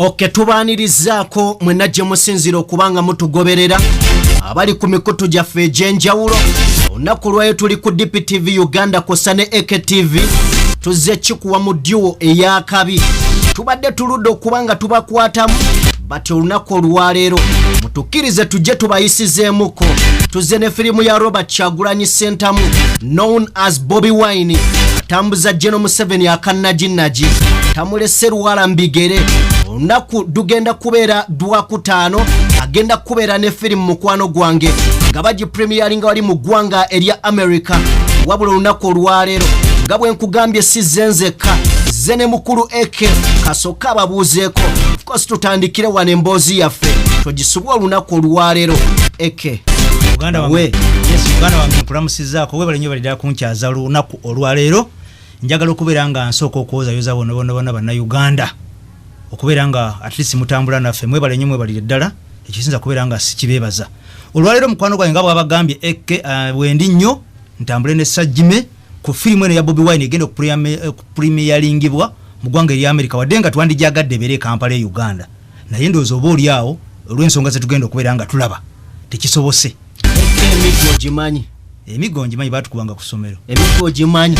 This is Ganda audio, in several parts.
Okay, tubanirizaako mwenna gye musinzira okubanga mutugoberera abali ku mikutu gyaffe egy'enjawulo. Olunaku lwayo tuli ku DPTV Uganda kosa ne EKTV. Tuzze kikuwa mu duo ey'akabi. Tubadde tuludde okubanga tubakwatamu bati olunaku olwaleero mutukkirize tujje tubayisizeemuko. Tuzze ne firimu ya Robert Kyagulanyi Ssentamu known as Bobi Wine atambuza General Museveni akannaginaji tamulese Luwala Mbigere. Olunaku dugenda kubeera Lwakutaano agenda kubeera ne firimu mukwano gwange nga bagipremieringa wali mu ggwanga erya America. Wabula olunaku olwaleero nga bwe nkugambye si zenzeka ze ne mukulu Eke kasooka ababuuzeeko. Of course tutandikire wano emboozi yaffe togisubwa olunaku olwaleero. Eke Uganda wange, yes, Uganda wange nkulamusizaako webale nnyo balidala kunkyaza olunaku olwaleero. Njagala okubeera nga nsooka okwozayoza bonna bannayuganda okubeera nga at least mutambula naffe mwebale nnyo mwebalire ddala ekisinza kubeera nga sikibeebaza. Olwaleero mukwano gwange nga bwabagambye Eke wendi nnyo ntambule ne Sajjime ku firimu eno ya Bobi Wine egenda okupremieringibwa mu ggwanga erya America wadde nga twandijagadde ebeere Kampala e Uganda naye ndowooza oba oli awo olw'ensonga zetugenda okubeera nga tulaba tekisobose. Emiggo gimanyi. Emiggo ngimanyi baatukubanga ku ssomero. Emiggo gimanyi.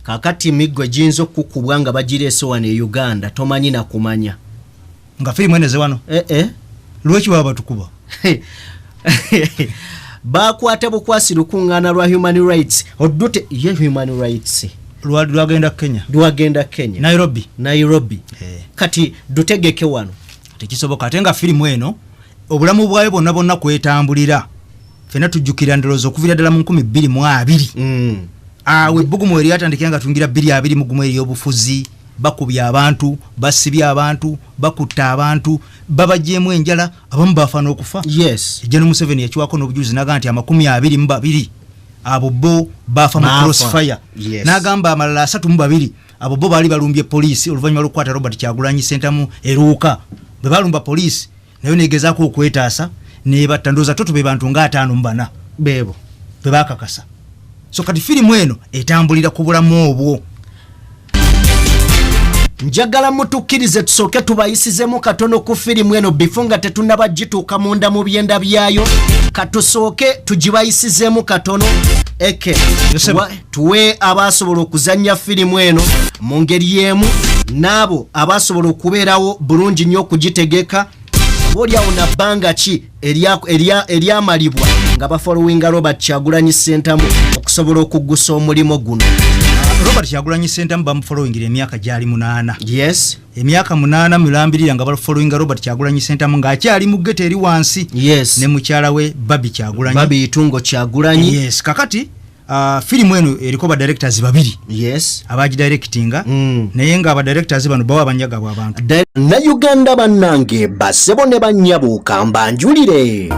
Kakati emiggo giyinza okukubwa nga bagireese wano e Uganda tomanyi na kumanya. Nga firimu eneze wano? Lwaki baba batukuba? Bakwate bukwasi lukuŋŋaana lwa human rights. Oddute ye human rights. Lwagenda Kenya. Lwagenda Kenya. Nairobi. Kati dutegeke wano. Tekisoboka ate nga firimu eno obulamu bwayo bonna kwetambulira. Fena tujjukira ndowooza okuviira ddala mu 2020. Awe ebbugumu eryatandikira nga tungira 2020 mu gumu ery'obufuzi bakubya abantu basibya abantu bakutta abantu babajeemu enjala abamu bafa n'okufa. Yes. General Museveni yakiwako n'obujulizi n'agamba nti 22 abo bo bafa mu crossfire. Yes. N'agamba amalala 32 abo bo baali balumbye poliisi oluvannyuma lw'okukwata Robert Kyagulanyi Ssentamu eruuka bwe balumba poliisi nayo neegezaako okwetaasa neebatta ndowooza tube bantu nga 54 beebo be baakakasa. So kati firimu eno etambulira ku bulamu obwo. Njagala mutukkirize tusooke tubayisizemu katono ku firimu eno before nga tetunnaba gituuka munda mu byenda byayo. Katusooke tugibayisizemu katono. Eke tuwe abasobola okuzannya firimu eno mu ngeri y'emu n'abo abasobola okubeerawo bulungi nnyo okugitegeka olyawo na bbanga ki eryamalibwa nga bafollowinga Robert Kyagulanyi Ssentamu okusobola okuggusa omulimo guno. Robert Kyagulanyi Ssentamu bamufollowingira emyaka gyali 8. Yes. Emyaka 8 mulambirira nga bafollowinga Robert Kyagulanyi Ssentamu ng'akyali mu ggeto eri wansi. Yes. Ne mukyala we Babi Kyagulanyi. Babi Itungo Kyagulanyi. Yes. Kakati firimu eno eriko ba directors babiri. Yes. Abagidirectinga naye nga aba directors bano bawa banyaga bw'abantu. Na Uganda bannange basebo ne bannyabuuka mbanjulire.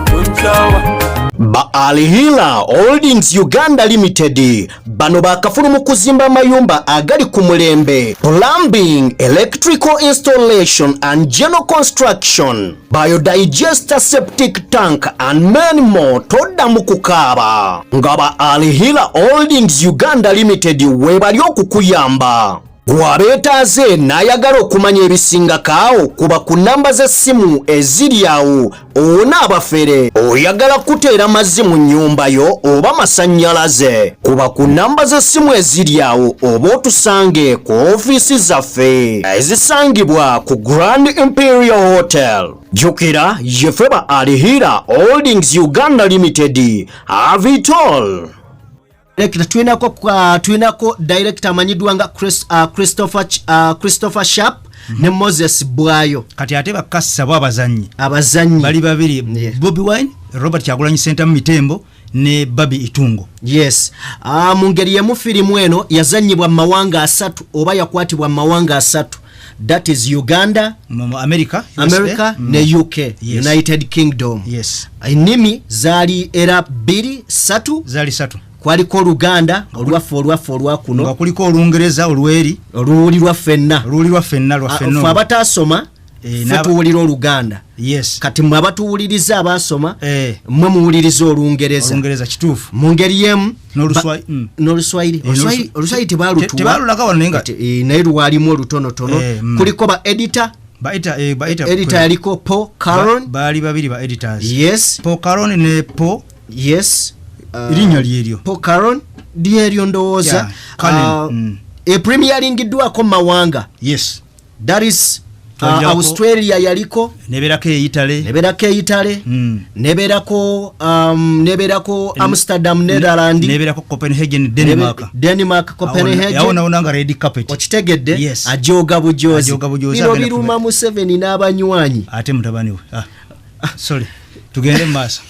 Ba Alihila Holdings Uganda Limited bano bakafulu mu kuzimba mayumba agali ku mulembe, plumbing, electrical installation and general construction, biodigester septic tank and many more. Todda mu kukaaba nga ba Alihila Holdings Uganda Limited webali okukuyamba. Gwabeetaaze n'ayagala okumanya ebisinga kaawo kuba ku namba z'essimu eziri awo. Ona abafere oyagala kuteera mazzi mu nnyumba yo oba masannyalaze kuba ku namba z'essimu eziri awo oba otusange ku ofiisi zaffe ezisangibwa ku Grand Imperial Hotel. Jjukira ye ffe ba Alihira Holdings Uganda Limited. Have it all. Tuinako director amanyidwa nga Christopher Sharp ne Moses Bwayo. Kati ate bakassa bo abazanyi bali babiri. Yeah. Bobi Wine, Robert Kyagulanyi Ssentamu Mitembo ne Babi Itungo. Yes. Mu ngeri y'emu firimu eno yazannyibwa mu mawanga 3 oba yakwatibwa mu mawanga 3. That is Uganda, America ne UK. Yes. United Kingdom. Yes. Ennimi zaali era 2 zali 3. Kwaliko Oluganda olwaffe olwakuno nga kuliko Olungereza olweri oluwuli lwa ffenna lwaffe abataasoma ffe tuwulira Oluganda. Yes. Kati mwe abatuwuliriza abaasoma mwe muwuliriza Olungereza kituufu mu ngeri y'emu n'Oluswayiri. Oluswayiri tebalulaga wano naye naye lwalimu olutonotono. Kuliko ba editor editor yaliko Paul Caron bali babiri ba editors. Yes. Paul Caron ne Paul. Yes. Irinya lyeryo. Paul Caron lyeryo ndowooza. Premieringiddwako mawanga. Yes. That is Australia yaliko. Neberako Italy. Neberako Amsterdam, Netherlands. Neberako Copenhagen, Denmark, Copenhagen. Yaona unanga red carpet. Okitegedde? Yes. Ajoga bujozi. Bino biruma Museveni n'abanywanyi. Ate mutabani we. Sorry. Tugende maaso.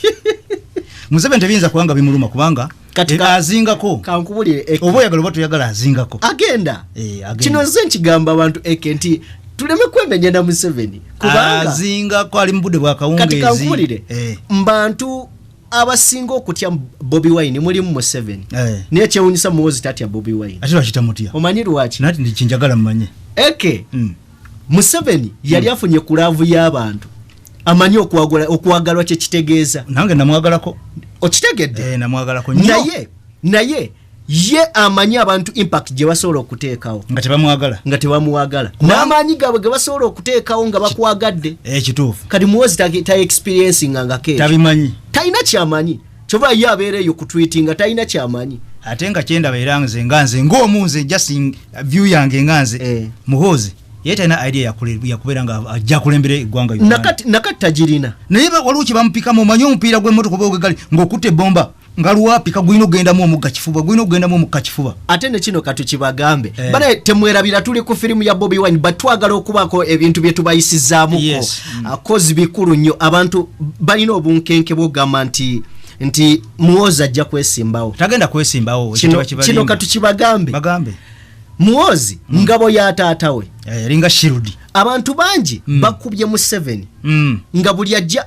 Museveni tebiyinza kubanga bimuluma kubanga azingako. Kankubulire. Oba oyagala oba toyagala azingako. Agenda. Kino nze nkigamba abantu nti tuleme kwemenya na Museveni kubanga azingako ali mu budde bwa kawungezi. Kati kankubulire. Mbantu abasinga okutya Bobi Wine mulimu Museveni. Naye kyewunyisa muwozi tatya Bobi Wine. Ate lwaki tamutya? Omanyi lwaki? Nati ndikinjagala mmanye. Museveni yali afunye kulavu y'abantu. Amanyi okwagalwa kye kitegeeza. Nange namwagalako. Okitegedde? Namwagalako nnyo. Naye ye amanyi abantu impact gye basobola okuteekawo. Nga tebamwagala. N'amaanyi gaabwe ge basobola okuteekawo nga bakwagadde. Kituufu. Kati muwozi ta experiencing nga keeki. Tabimanyi. Talina ky'amanyi. Kyova ye abeera eyo ku tweetinga talina ky'amanyi. Ate nga kyendaba era nze ng'omunze just view yange nganze. Muhoozi. Yeye talina idea yakubeera nga ajja kulembera eggwanga Uganda. Nakati tagirina. Naye waliwo kye bamupikamu omanyi omupiira gw'emmotoka oba ogegali ng'okutte bomba. Nga luwapika gwino ogendamu omugga kifuba. Ate ne kino katukibagambe. Bane temwerabira tuli ku firimu ya Bobi Wine batwagala okubaako ebintu bye tubayisizaamuko. Kozi bikulu nnyo abantu balina obunkenke bw'ogamba nti muwozi ajja kwesimbawo. Tagenda kwesimbawo. Kino katukibagambe. Muwozi ngabo ya taata we. Ringa Shirudi. Abantu bangi bakubye Museveni. Nga buli ajja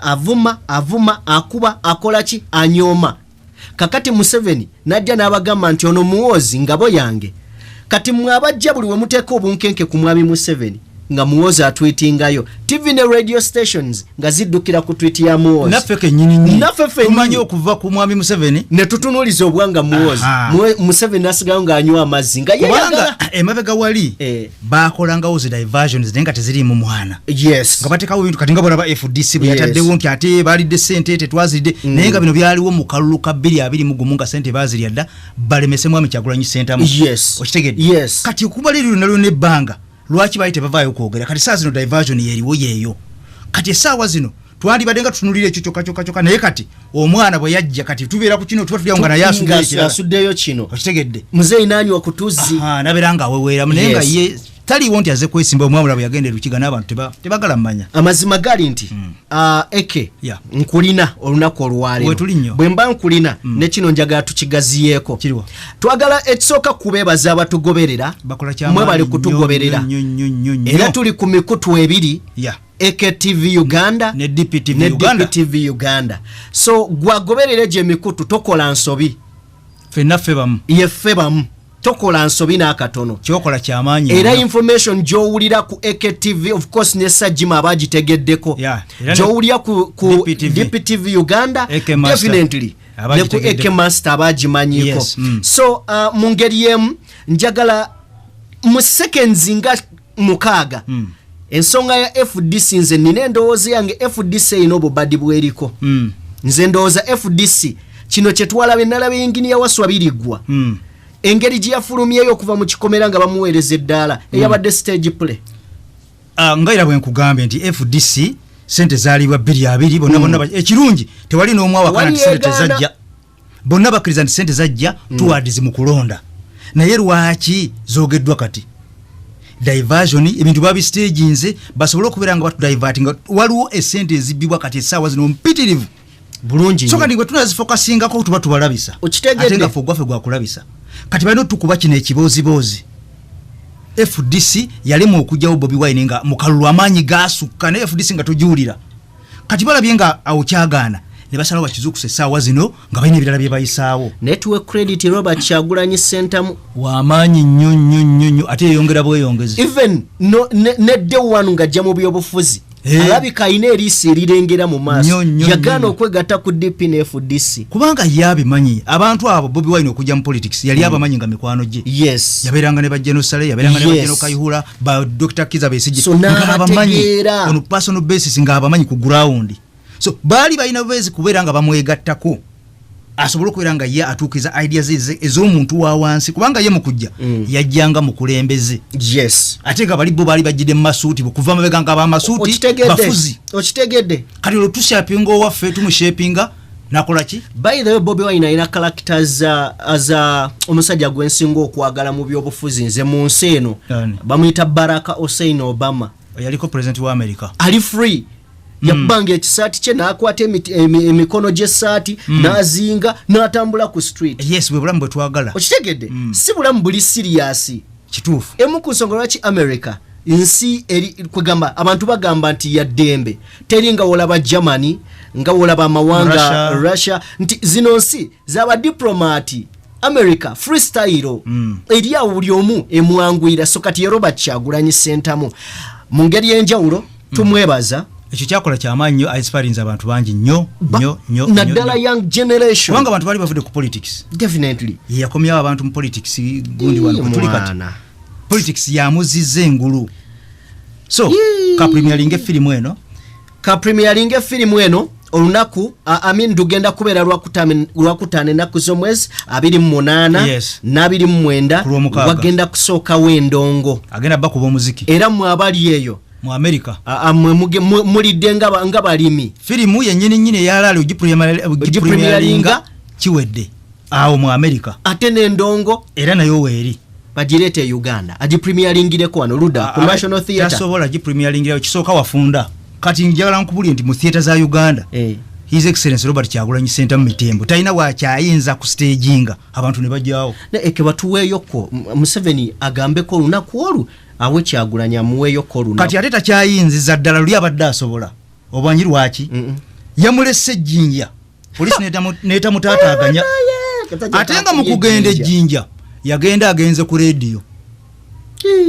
avuma akuba akolaki anyoma. Kakati Museveni najja n'abagamba nti ono muwozi ngabo yange. Kati mwabajja buli we muteeka obunkenke ku mwami Museveni nga muwozi atweetingayo. TV ne radio stations nga ziddukira ku tweet ya muwozi. Naffe kennyini tumanyi okuva ku mwami Museveni ne tutunuuliza obwanga muwozi. Museveni nasigayo ng'anywa amazzi nga yeyagala. Emabega wali baakolangawo zi diversions naye nga teziri mu mwana. Yes. Nga bateekawo ebintu kati nga bolaba FDC bwe yataddewo nti ate baalidde ssente tetwazidde naye nga bino byaliwo mu kalulu ka 2021 nga ssente baazirya dda balemese mwami Kyagulanyi ssentamu. Yes. Okitegedde? Yes. Kati okubaliriro nalyo n'ebbanga lwaki baite bavaayo kwogera kati saa zino diversion yeriwo yeeyo kati essaawa zino twandibadde nga tutunulira ekyo kyokka naye kati omwana bwe yajja kati tubeera ku kino tuba tulyawo nga naye asuddeyo kino. Okitegedde? Muzeeyi nanywa ku tuzzi. Nabeera nga aweweeramu naye nga ye taliwo nti aze kwesimba omwamula bwe yagenda Lukiga n'abantu tebagala mmanya. Amazima gali nti eke nkulina olunaku olwaleero bwe mba nkulina ne kino njagala tukigaziyeeko. Twagala ekisooka kubeebaza abatugoberera mwe bali kutugoberera era tuli ku mikutu ebiri AKTV Uganda ne DPTV Uganda. So gwagoberere gye mikutu tokola nsobi fenaffe bamu yeffe bamu tokola nsobi n'akatono kyokola kyamaanyi era information gy'owulira ku AKTV of course ne Sajima abagitegeddeko gy'owulira ku DPTV Uganda definitely ne ku AK Master abagimanyiko. So mu ngeri yemu njagala mu seconds nga 6 ensonga ya FDC nze nina endowooza yange FDC ino obubadi bweriko. Nze ndowooza FDC kino kye twalabe nalabe engini ya Waswabirigwa engeri gye yafulumyeyo okuva mu kikomera nga bamuweereza eddaala eyabadde stage play. Ngaira bwe nkugambe nti FDC sente zaalibwa 2 bonna ekirungi tewali n'omu awakana nti sente zajja bonna bakkiriza nti sente zajja tuwards mu kulonda naye lwaki zoogeddwa kati diversion ebintu babi stage nze basobole okubeera nga batu diverting waliwo esente ezibbibwa kati essaawa zino mpitirivu bulungi so kati gwe tunazifokasingako tuba tubalabisa ate nga ffe gwaffe gwakulabisa kati balina tukuba kino ekiboozibozi. FDC yalemu okujjawo Bobi Wine nga mukalulu amaanyi gaasukka ne FDC nga togiwulira kati balabye nga awo kyagaana ne basalawo bakizukuse essaawa zino nga balina ebirala bye bayisaawo. Network credit Robert Kyagulanyi Sentamu w'amaanyi nnyo ate yeyongera bweyongezi even ne day one ng'ajja mu byobufuzi alabika ine erisi erirengera mu maaso yagana okwegatta ku DP ne FDC kubanga yabimanyi abantu abo Bobi Wine okujja mu politics yali abamanyi nga mikwano gye yes yaberanga ne bajeno Sale yaberanga ne bajeno Kayihura ba Dr. Kiza Besigye so abamanyi on personal basis nga abamanyi ku ground so bali balina bwezi kuberanga bamwegattako asobola okuberanga ye atuukiza ideas ez'omuntu wa wansi kubanga ye mukujja yajjanga mu kulembeze yes ate nga bali bo bali bajjide mu masuuti kuva mabega nga bamasuuti bafuzi okitegedde kati lo tushapinga waffe tumushapinga nakola ki by the way Bobi Wine ina characters as omusajja gwensinga okwagala mu byobufuzi nze mu nsi eno bamuyita Barack Hussein Obama yaliko president wa America ali free yabange ekisaati kye nakwata emikono gy'essaati nazinga natambula ku street yes bwe bulamu bwe twagala okitegedde si bulamu buli serious kituufu emu ku nsonga lwaki America nsi eri kwegamba abantu bagamba nti ya dembe teri nga wolaba Germany nga wolaba amawanga Russia nti zino nsi zaba diplomati America freestyle eri awo buli omu emwangwira so kati Robert Kyagulanyi Ssentamu mu ngeri y'enjawulo tumwebaza ekyo kyakola kyamaanyi inspiring abantu bangi nnyo naddala young generation kubanga abantu bali bavudde ku politics definitely yakomyawo abantu mu politics gundi wano kutuli kati politics yamuzizza engulu so ka premiering filimu eno olunaku tugenda kubeera lwakutaano ennaku z'omwezi 28 n' 29 wagenda kusookawo endongo agenda bakuba omuziki era mwabali eyo mu America mulidde nga balimi filimu yennyini eyalaali ogipremieringa kiwedde awo mu America ate n'endongo era nayo weeri bagirete Uganda agipremieringireko wano luda ku National Theatre tasobola gipremieringirayo kisooka wafunda kati njagala nkubulye nti mu theatre za Uganda His Excellency Robert Kyagulanyi Ssentamu Mitembo talina wakyayinza ku staginga abantu ne bajjawo eke batuweeyoko Museveni agambeko olunaku olwo awe Kyagulanyi amuweeyoko olunaku kati ate takyayinziza ddala luli abadde asobola obwanyi lwaki yamulese ejjinja polisi netamutaataaganya ate nga mu kugenda ejjinja yagenda agenze ku radio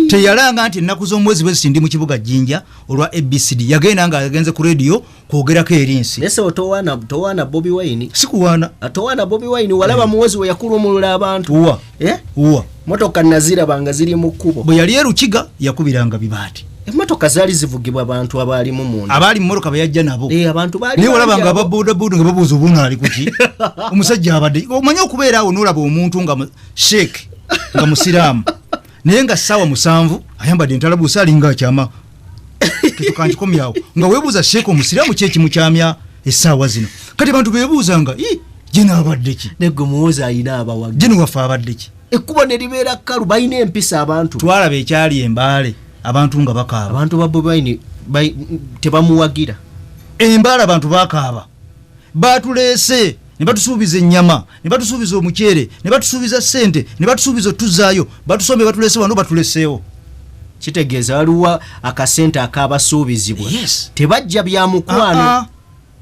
teyalanga nti ennaku z'omwezi bwe zitindi mu kibuga Jjinja olwa ABCD yagenda nga agenze ku radio kwogerako erinsi nese towaana Bobi Wine sikuwaana atowaana Bobi Wine walaba muwezi we yakulumulula abantu uwa motoka nazirabanga ziri mu kkubo bwe yali erukiga yakubiranga bibaati emotoka zaali zivugibwa abantu abaalimu munda abaali mu motoka beyajja nabo abantu baali naye walabanga ababuudabuuda nga babuuza obuuna ali kuki omusajja abadde omanye okubeera awo n'olaba omuntu nga sheek nga musiraamu naye nga ssaawa 7 ayambadde entalabuusa alinga akyama tetukankikomyawo nga weebuuza sheek omusiraamu ki ekimukyamya essaawa zino kati abantu beebuuzanga gye naabadde ki negwe muwooza ayina abawagi gye niwaffe abadde ki ekkubo ne libeera kkalu balina empisa abantu twalaba ekyali embaale abantu nga bakaaba abantu ba Bobi Wine tebamuwagira embaale abantu bakaaba batuleese ne batusuubiza ennyama ne batusuubiza omuceere ne batusuubiza ssente ne batusuubiza otuzaayo batusombe batuleese wano batuleseewo kitegeeza waliwo akasente akaabasuubizibwa tebajja bya mukwano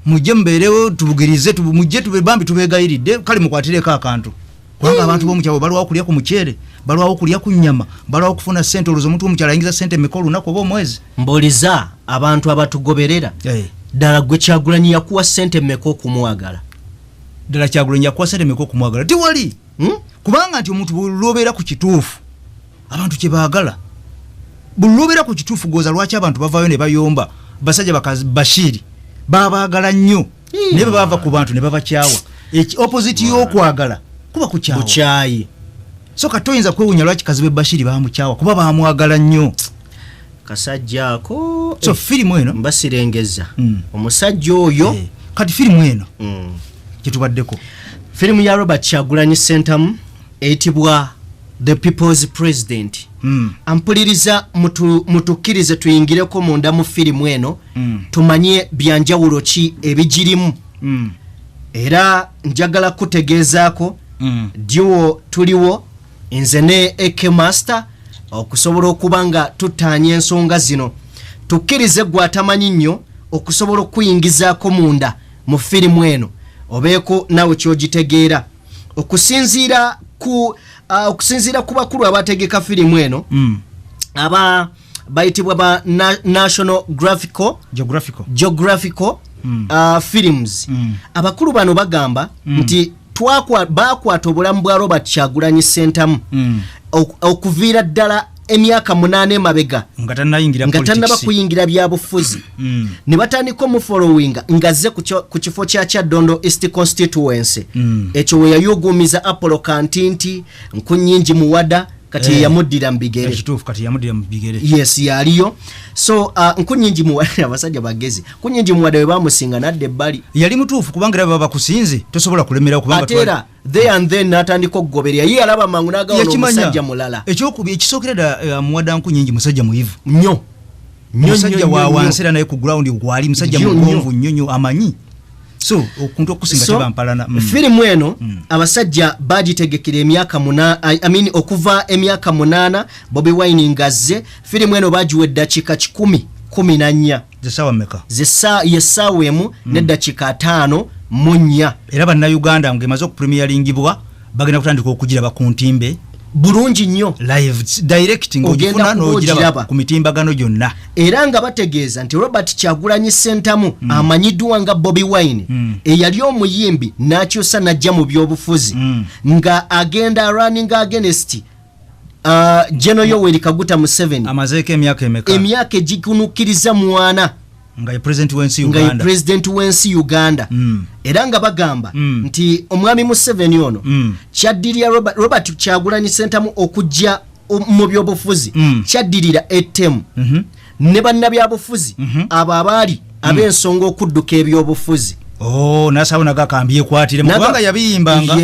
mujje mubeerewo tubugirize mujje bambi tubeegayiridde kale mukwatireko akantu kubanga abantu b'omukyalo balwawo kulya ku muceere balwawo kulya ku nnyama balwawo kufuna ssente olwoza omuntu w'omukyalo ayingiza ssente mmeka olunaku oba omwezi mboliza abantu abatugoberera ddala gwe Kyagulanyi yakuwa ssente mmeka okumwagala ddala Kyagulanyi yakuwa ssente mmeka okumwagala tiwali kubanga nti omuntu bw'olwobeera ku kituufu abantu kye baagala bw'olwobeera ku kituufu gooza lwaki abantu bavaayo ne bayomba basajja Bashiri babaagala nnyo naye bwe bava ku bantu ne babakyawa opposite y'okwagala kuba kukyayi so katoyinza kwewunya lwaki kazibe Bashiri bamukyawa kuba bamwagala nnyo kasajja ako so filimu eno mbasirengeza omusajja oyo kati filimu eno kitubaddeko filimu ya Robert Kyagulanyi Ssentamu eyitibwa The People's President ampuliriza mutukkirize tuyingireko munda mu filimu eno tumanye byanjawulo ki ebigirimu era njagala kutegeezaako diwo tuliwo nze ne Eke Master okusobola okuba nga tutaanya ensonga zino tukkirize gwe atamanyi nnyo okusobola okuyingizaako munda mu filimu eno obeeko nawe kyogitegeera okusinziira ku bakulu abategeka filimu eno bayitibwa ba National Geographical Films. Abakulu bano bagamba nti bakwata obulamu bwa Robert Kyagulanyi Ssentamu okuviira ddala emyaka 8 mabega nga tannaba kuyingira byabufuzi ne batandika omufollowinga ngazze ku kifo kya Kyaddondo East Constituency ekyo we yayugumiza Apollo Kantinti Nkunyingi Muwada kati yamuddira mbigere ekituufu kati yamuddira mbigere yes yaliyo so Nkunyingi Muwada abasajja bagezi Nkunyingi Muwada we bamusinga nadde ebbali yali mutuufu kubanga baba bakusinze tosobola kulemera kubanga atera they and then natandika okugoberera ye alaba mangu nagawo omusajja mulala ekyokubi ekisookera Muwada Nkunyingi musajja muyivu nnyo musajja wa wansera naye ku ground gwali musajja mugonvu nnyo amanyi so okuntu okusinga tebampalana firimu eno abasajja bagitegekera emyaka 8 okuva emyaka 8 Bobi Wine ngazze firimu eno bagiwa eddakiika 14 zesawa meka yesaawa emu n'eddakiika 5 munya era bannayuganda ngemaze okupremiaringibwa bagenda kutandika okugira bakuntimbe bulungi nnyo live directing ogifuna n'ogiraba ku mitimbagano gyonna era nga bategeeza nti Robert Kyagulanyi Ssentamu amanyiddwa nga Bobi Wine eyali omuyimbi n'akyusa n'ajja mu byobufuzi nga agenda running against General Yoweri Kaguta Museveni amazeeko emyaka egikunukiriza 8 nga ye president wensi Uganda era nga bagamba nti omwami Museveni ono kyaddirira Robert Kyagulanyi Ssentamu okujja mu byobufuzi kyaddirira etemu ne bannabyabufuzi abo abaali ab'ensonga okudduka ebyobufuzi nasabona gakambye kwatire mu kubanga yabiyimbanga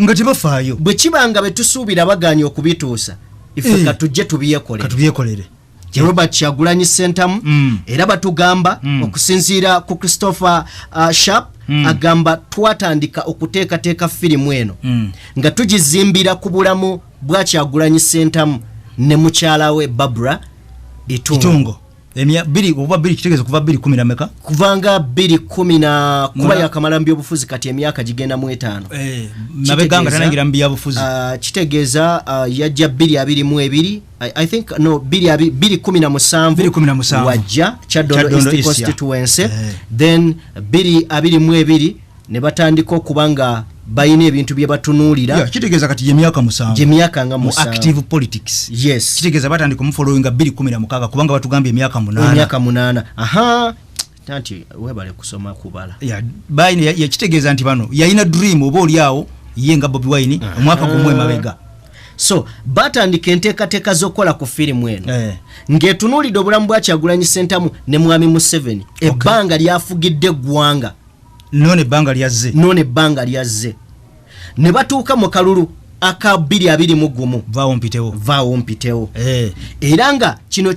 nga tebafaayo bwe kibanga betusuubira baganya okubituusa ife katujje tubyekolere Robert Kyagulanyi Ssentamu era batugamba okusinziira ku Christopher Sharp agamba twatandika okuteekateeka firimu eno nga tugizimbira ku bulamu bwa Kyagulanyi Ssentamu ne mukyala we Barbara Itungo kitegeeza kuva 2010 meka kuvanga 2010 kuba yakamala mbyobufuzi kati emyaka gigenda mu 5 mabeganga tanangira mbyabufuzi kitegeeza yajja 2022 I think no 2017 wajja Kyaddondo East Constituency then 2022 ne batandika okubanga bayina ebintu bye batunuulira kitegeeza kati yemyaka 7 mu active politics yes kitegeeza batandika omufollowing 2016 kubanga batugambye emyaka 8 aha tanti webale kusoma kubala bayina yakitegeeza nti bano yayina dream oba oliawo ye nga Bobi Wine omwaka gumwe mabega so batandika enteekateeka z'okukola ku firimu eno ng'etunuulidde obulamu bwa Kyagulanyi Ssentamu ne mwami Museveni ebbanga lyafugidde eggwanga none banga lyazze ne batuuka mu kalulu aka 2021 vaawo mpitewo era nga kino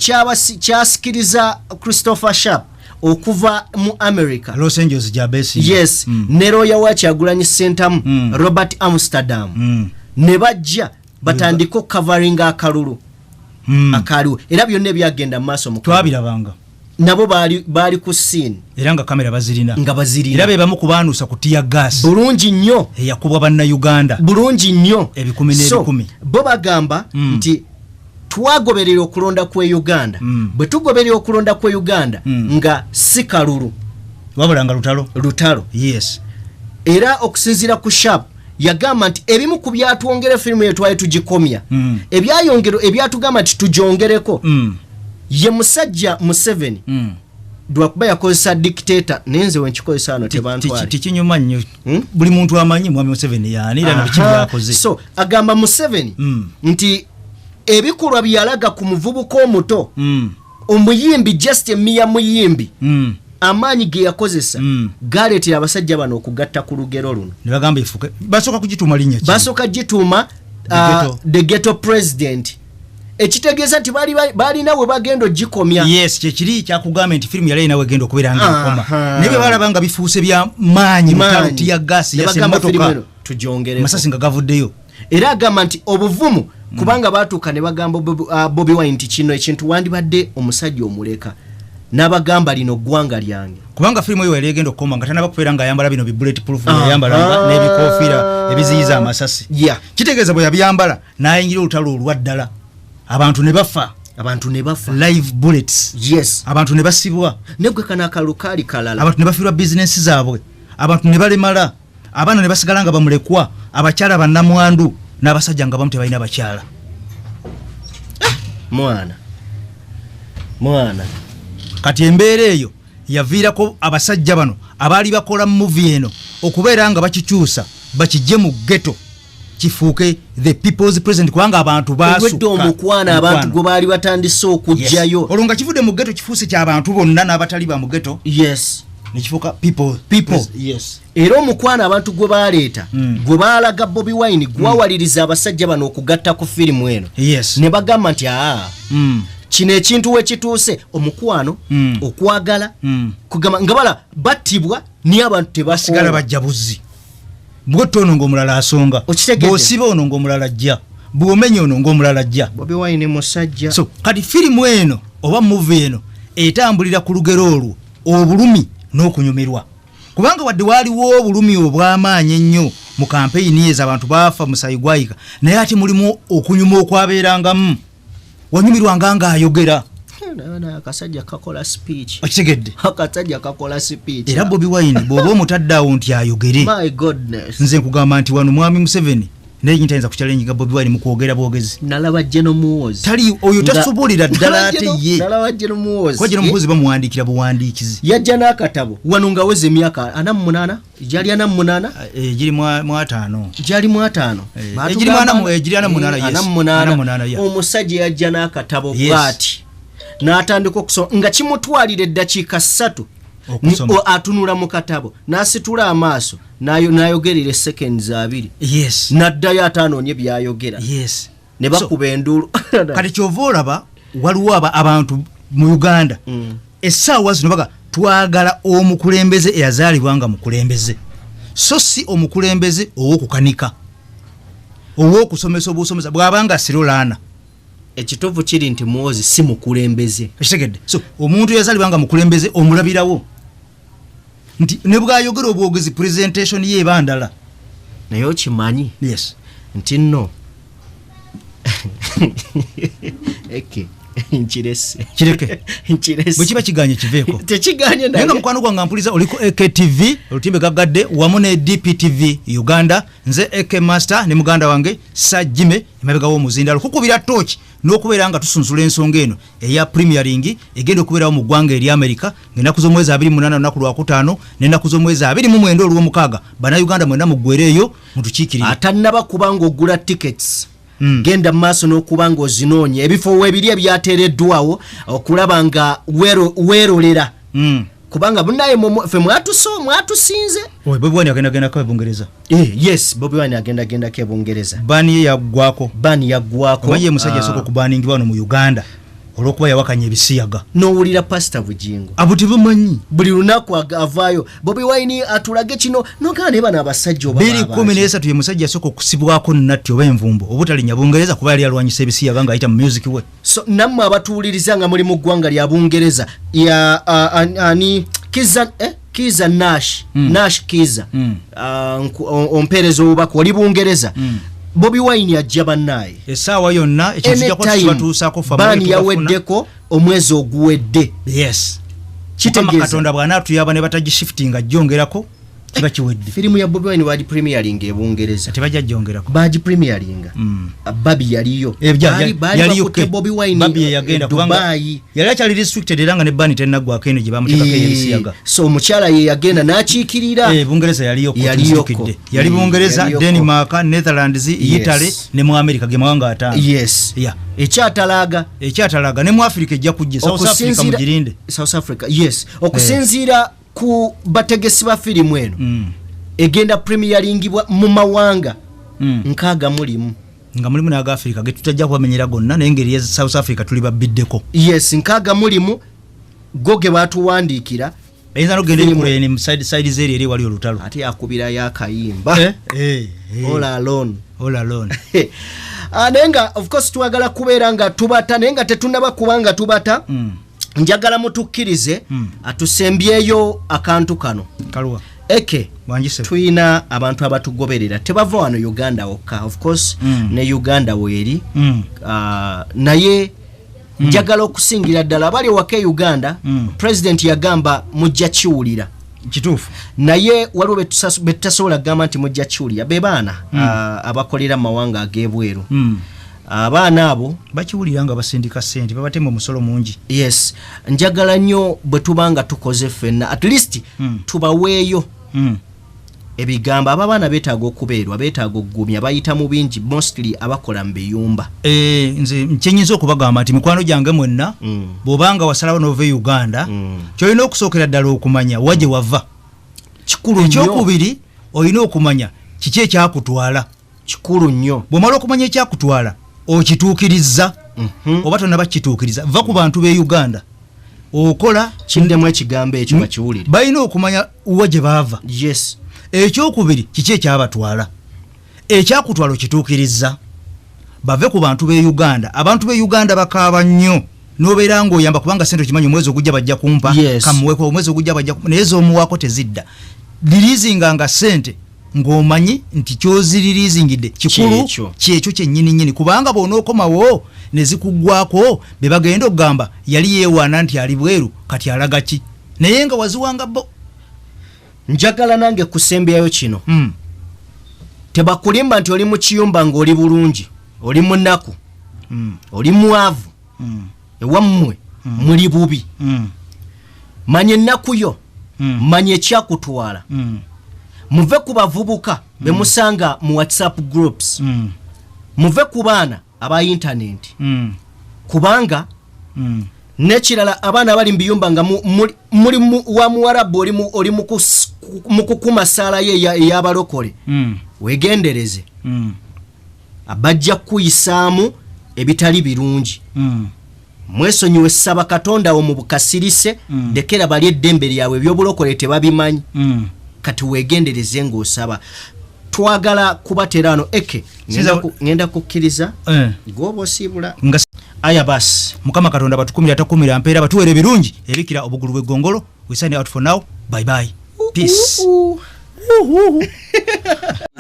kyasikiriza Christopher Sharp okuva mu America Los Angeles jabesi yes ne lawyer wa Kyagulanyi Ssentamu Robert Amsterdam ne bajja batandika covering akalulu akaliwo era byonna byagenda mu maaso mu twabirabanga nabo bali ku scene era nga kamera bazirina era be bamu kubanusa ku tear gas bulungi nnyo yakubwa bannayuganda bulungi nnyo ebikumi n'ebikumi bo bagamba nti twagoberera okulonda kwe Uganda bwe tugoberera okulonda kwe Uganda nga si kalulu wabula nga lutalo yes era okusinziira ku Sharp yagamba nti ebimu ku byatwongera firimu yetu twali tugikomya ebyatugamba nti tujongereko ye musajja Museveni dwakuba yakozesa dictator nenze wenkikozesa ano tebantwali tikinyuma nnyo buli muntu amanyi mwami Museveni yanira na bikimu yakoze so agamba Museveni nti ebikolwa byalaga ku muvubuka omuto omuyimbi just emiya muyimbi amaanyi ge yakozesa galeetera abasajja bano okugatta ku lugero luno ne bagamba ifuke basooka kugituuma linnya ki basooka gituuma the ghetto president ekitegeeza nti balina we bagenda gikomya yes kyekiri kyakugamba nti firimu yali nawe genda okubeera nga nkoma naye bwe balaba nga bifuuse bya maanyi mutaluti ya gaasi yasemmotoka masasi nga gavuddeyo era agamba nti obuvumu kubanga batuuka ne bagamba Bobi Wine nti kino ekintu wandibadde omusajja omuleka n'abagamba lino ggwanga lyange kubanga firimu eyo yali egenda okukoma nga tanaba kubeera ng'ayambala bino bullet proof yayambalanga n'ebikoofiira ebiziyiza amasasi kitegeeza bwe yabyambala n'ayingira olutalo olwa ddala abantu ne bafa abantu ne bafa live bullets yes abantu ne basibwa negwe kana kalukali kalala abantu ne bafirwa business zaabwe abantu ne balemala abaana ne basigala nga bamulekwa abakyala bannamwandu n'abasajja nga bamu tebalina bakyala mwana kati embeera eyo yaviirako abasajja bano abaali bakola mu movie eno okubeera nga bakikyusa bakijje mu ghetto kifuuke the people's president kubanga abantu baasuka omukwana abantu gwe baali batandise okujjayo olwo nga kivudde mu ghetto kifuuse ky'abantu bonna n'abatali ba mu ghetto yes nekifuuka people yes era omukwana abantu gwe baaleeta gwe baalaga Bobi Wine gwawaliriza abasajja bano okugatta ku firimu eno yes ne bagamba nti kino ekintu we kituuse omukwano okwagala kugamba nga bala battibwa niyo abantu tebasigala bajja buzzi bwotto ono ng'omulala asonga bw'osiba ono ng'omulala ajja bw'omenya ono ng'omulala ajja Bobi Wine musajja so kati firimu eno oba movie eno etambulira ku lugero olwo obulumi n'okunyumirwa kubanga wadde waaliwo obulumi obw'amaanyi ennyo mu kampeyini ezo abantu baafa musayi gwayika naye ate mulimu okunyuma okwabeerangamu wanyumirwanga ng'ayogera akasajja kakola speech okitegedde akasajja kakola speech era Bobi Wine bw'oba omutadde awo nti ayogere my goodness nze nkugamba nti wano mwami Museveni naye nyintayinza ku challenge nga Bobi Wine mu kwogera bwogezi nalaba Jeno Muwozi tali oyo tasobolera ddala ate ye nalaba Jeno Muwozi kwa Jeno Muwozi bamuwandiikira buwandiikizi yajja n'akatabo wano nga weze emyaka 48 gyali 48 giri mu 5 gyali mu 5 giri mu 8 yes omusajja yajja n'akatabo bwati n'atandika okusoma nga kimutwalira eddakiika 3 atunula mu katabo n'asitula amaaso n'ayogerera seconds 2 yes n'addayo atanoonye byayogera yes ne bakuba enduulu kati kyova olaba waliwo abantu mu Uganda essaawa zino baga twagala omukulembeze eyazaalibwa nga mukulembeze so si omukulembeze ow'okukanika ow'okusomesa obusomesa bw'abanga sirolaana ekitovu kiri nti Muwozi si mukulembeze kitegedde so omuntu yazaalibwa nga mukulembeze omulabirawo nti ne bw'ayogera obwogezi presentation ye bandala naye okimanyi yes nti nno kireke bwe kiba kiganye kiveeko tekiganye naye nga mukwano gwange mpuliza oliko AKTV olutimbe gaggadde wamu ne DPTV Uganda nze AK Master ne muganda wange Sajime emabega w'omuzindalo kukubira tochi n'okubeera nga tusunzula ensonga eno eya premiering egenda okubeerawo mu ggwanga eri America ng'ennaku z'omwezi 28 olunaku lwa 5 n'ennaku z'omwezi 29 olw'omukaaga bannayuganda mwenna muggwereeyo mutukiikirire atannaba kubanga ogula tickets genda maaso n'okubanga ozinoonya ebifo webiri ebyateereddwawo okulaba nga weerolera kubanga bunaye ffe mwatusinze Bobi Wine agenda ko Bungereza yes Bobi Wine agenda ke Bungereza bani yaggwako omaye musajja soko kubaningibwa wano mu Uganda olwokuba yawakanya ebisiyaga n'owulira pastor Bujingo abuti bumanyi buli lunaku avaayo Bobi Wine atulage kino nogana ne bana abasajja oba 2013 ye musajja soko kusibwako nnatti oba envumbo obutalinya Bungereza kuba yali alwanyisa ebisiyaga nga ayita mu music we so nammwe abatuwuliriza nga muli mu ggwanga lya Bungereza ya ani Kiza Nash Kiza ompeereza obubaka oli Bungereza Bobi Wine ajja bannaye essaawa yonna ekijja kwa tubatuusaako bani yaweddeko omwezi oguwedde yes kitegeeza Katonda bw'anaatuyaba ne batagishiftinga ajjongerako kiba kiwedde firimu ya Bobi Wine wali premiering e Bungereza tebajja jjongerako baji premiering Babi yaliyo yaliyo ke Bobi Wine Babi yagenda kubanga yali akyali restricted era nga ne bani tennaggwako eno gye bamuteekako ebisiyaga so omukyala ye yagenda n'akiikirira Bungereza yaliyo yali Bungereza Denmark Netherlands Italy ne mu America ge mawanga atano yes ekyatalaga ne mu Africa ejja kujja South Africa mugirinde South Africa yes okusinziira ku bategesi ba firimu eno egenda premieringibwa mu mawanga nkaaga mulimu nga mulimu n'aga Africa ge tutajja kubamenyera gonna naye ngeri ya South Africa tuli babiddeko yes nkaaga mulimu goge batuwandiikira ayinza n'ogenda ebikuleni mu side zeri eri wali olutalo ate yakubira yakayimba all alone naye nga of course twagala kubeera nga tubata naye nga tetunaba kubanga tubata njagala mutukkirize atusembyeyo akantu kano kaluwa tuyina abantu abatugoberera tebava wano Uganda wokka of course ne Uganda weeri naye njagala okusingira ddala bali wake Uganda president yagamba mujja kiwulira kituufu naye waliwo betutasobola kugamba nti mujja kiwulira be baana abakolera mawanga ag'ebweru abaana abo bakiwulira nga basindika sente babatema omusolo mungi. Yes, njagala nnyo bwe tubanga tukoze ffenna at least tubaweeyo ebigamba abaana beetaaga okubeerwa beetaaga okugumya bayita mu bingi mostly abakola mu biyumba. Nze nkyenyinza okubagamba nti mikwano gyange mwenna bw'obanga wasalawo n'ova Uganda ky'olina okusookera ddala okumanya wagye wava kikulu nnyo. Ekyokubiri olina okumanya kiki ekyakutwala kikulu nnyo. bw'omala okumanya ekyakutwala okituukiriza oba tonnaba kituukiriza va ku bantu b'e Uganda okola kindemu ekigambo ekyo bakiwulire balina okumanya wa gye baava. Yes. Ekyokubiri kiki ekyabatwala ekyakutwala okituukiriza bave ku bantu b'e Uganda. Abantu b'e Uganda bakaaba nnyo n'obeera ng'oyamba kubanga sente okimanyi omwezi ogujja bajja kumpa kamuweeko omwezi ogujja bajja naye z'omuwaako tezidda lirizinga nga sente ng'omanyi nti kyoziririzingidde kikulu kyekyo kyennyini kubanga bw'onookomawo ne zikuggwako be bagenda okugamba yali yeewaana nti ali bweru kati alaga ki naye nga waziwanga bo. Njagala nange kusembyayo kino tebakulimba nti oli mu kiyumba ng'oli bulungi oli munaku oli mwavu ewammwe muli bubi manya ennaku yo manya ekyakutwala muve ku bavubuka be musanga mu WhatsApp groups muve ku baana aba internet kubanga nekirala abaana bali mbiyumba nga muli wa muwarabu oli mu kukuma sala ye y'abalokole wegendereze abajja kuyisaamu ebitali birungi mwesonyiwe ssaba Katonda wo mu bukasirise dekera bali eddembe lyabwe ebyobulokole tebabimanyi kati wegendereze ng'osaba twagala kubaterano eke ngenda kukkiriza gwoba osiibula aya basi Mukama Katonda batukumira takumira mpeera batuwere birungi ebikira obugulu bw'eggongolo. We sign out for now. Bye bye. Peace.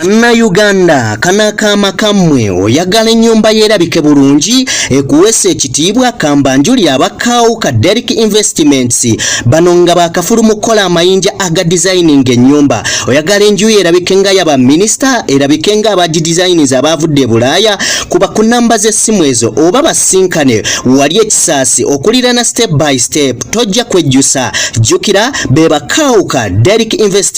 na Uganda kanakama kamwe oyagala ennyumba yerabike bulungi ekuwese ekitiibwa kambanjuli abakaawo ka Derek Investments bano nga bakafulu mukola amayinja aga designing ennyumba oyagala enju yerabike nga yaba minister erabike nga aba designers abavudde Bulaaya kuba ku namba z'essimu ezo oba basinkane wali ekisaasi okulirana step by step tojja kwejjusa jjukira be bakaawo ka Derek Investments.